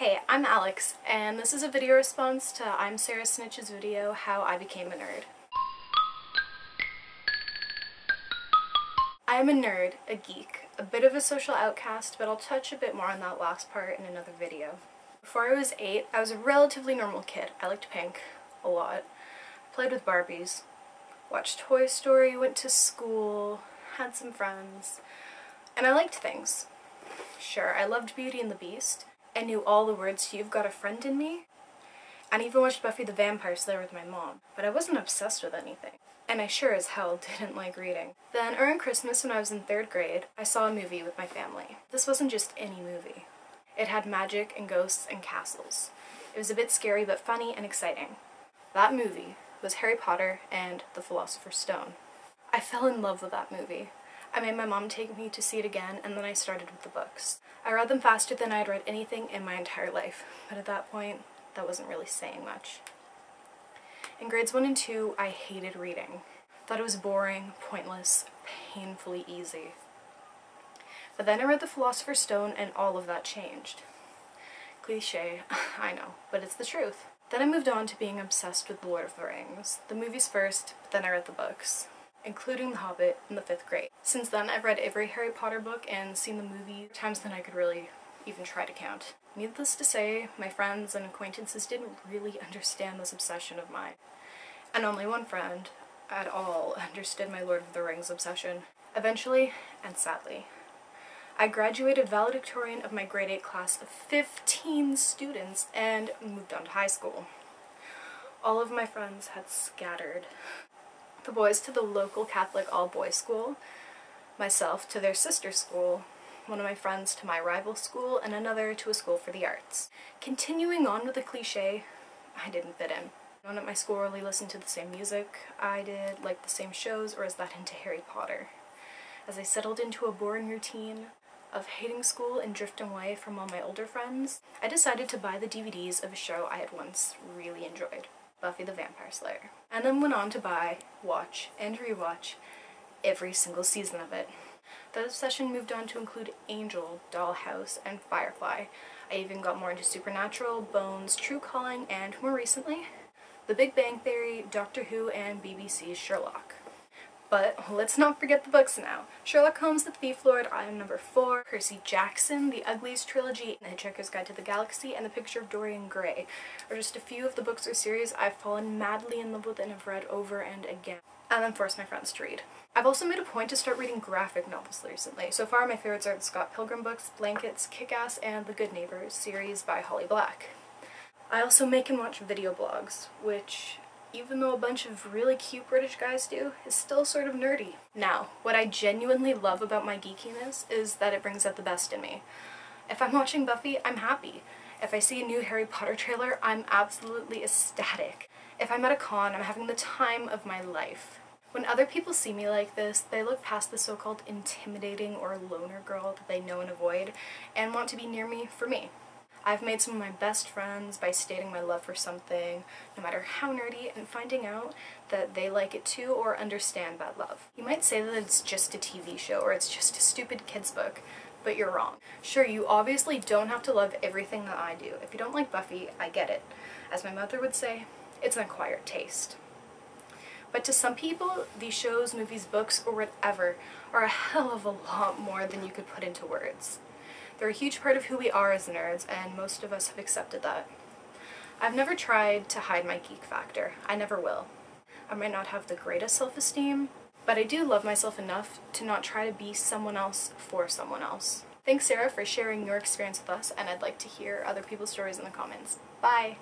Hey, I'm Alex, and this is a video response to ImSaraSnitch's video, How I Became a Nerd. I am a nerd, a geek, a bit of a social outcast, but I'll touch a bit more on that last part in another video. Before I was 8, I was a relatively normal kid. I liked pink a lot, played with Barbies, watched Toy Story, went to school, had some friends, and I liked things. Sure, I loved Beauty and the Beast. I knew all the words to You've Got a Friend in Me, and even watched Buffy the Vampire Slayer with my mom, but I wasn't obsessed with anything. And I sure as hell didn't like reading. Then, around Christmas when I was in 3rd grade, I saw a movie with my family. This wasn't just any movie. It had magic and ghosts and castles. It was a bit scary but funny and exciting. That movie was Harry Potter and the Philosopher's Stone. I fell in love with that movie. I made my mom take me to see it again, and then I started with the books. I read them faster than I had read anything in my entire life, but at that point, that wasn't really saying much. In grades 1 and 2, I hated reading. Thought it was boring, pointless, painfully easy. But then I read The Philosopher's Stone, and all of that changed. Cliché, I know, but it's the truth. Then I moved on to being obsessed with Lord of the Rings. The movies first, but then I read the books, including The Hobbit in the 5th grade. Since then, I've read every Harry Potter book and seen the movie times than I could really even try to count. Needless to say, my friends and acquaintances didn't really understand this obsession of mine. And only one friend at all understood my Lord of the Rings obsession. Eventually, and sadly, I graduated valedictorian of my grade 8 class of 15 students and moved on to high school. All of my friends had scattered. The boys to the local Catholic all-boys school, myself to their sister school, one of my friends to my rival school, and another to a school for the arts. Continuing on with the cliché, I didn't fit in. No one at my school really listened to the same music I did, liked the same shows, or was that into Harry Potter. As I settled into a boring routine of hating school and drifting away from all my older friends, I decided to buy the DVDs of a show I had once really enjoyed, Buffy the Vampire Slayer, and then went on to buy, watch, and rewatch every single season of it. That obsession moved on to include Angel, Dollhouse, and Firefly. I even got more into Supernatural, Bones, True Calling, and more recently, The Big Bang Theory, Doctor Who, and BBC's Sherlock. But let's not forget the books now. Sherlock Holmes, The Thief Lord, I Am Number 4, Percy Jackson, The Uglies Trilogy, The Hitchhiker's Guide to the Galaxy, and The Picture of Dorian Gray are just a few of the books or series I've fallen madly in love with and have read over and again, and then forced my friends to read. I've also made a point to start reading graphic novels recently. So far my favorites are the Scott Pilgrim books, Blankets, Kick-Ass, and The Good Neighbors series by Holly Black. I also make and watch video blogs, which, even though a bunch of really cute British guys do, is still sort of nerdy. Now, what I genuinely love about my geekiness is that it brings out the best in me. If I'm watching Buffy, I'm happy. If I see a new Harry Potter trailer, I'm absolutely ecstatic. If I'm at a con, I'm having the time of my life. When other people see me like this, they look past the so-called intimidating or loner girl that they know and avoid and want to be near me for me. I've made some of my best friends by stating my love for something, no matter how nerdy, and finding out that they like it too or understand that love. You might say that it's just a TV show or it's just a stupid kid's book, but you're wrong. Sure, you obviously don't have to love everything that I do. If you don't like Buffy, I get it. As my mother would say, it's an acquired taste. But to some people, these shows, movies, books, or whatever are a hell of a lot more than you could put into words. They're a huge part of who we are as nerds, and most of us have accepted that. I've never tried to hide my geek factor. I never will. I might not have the greatest self-esteem, but I do love myself enough to not try to be someone else for someone else. Thanks, Sarah, for sharing your experience with us, and I'd like to hear other people's stories in the comments. Bye!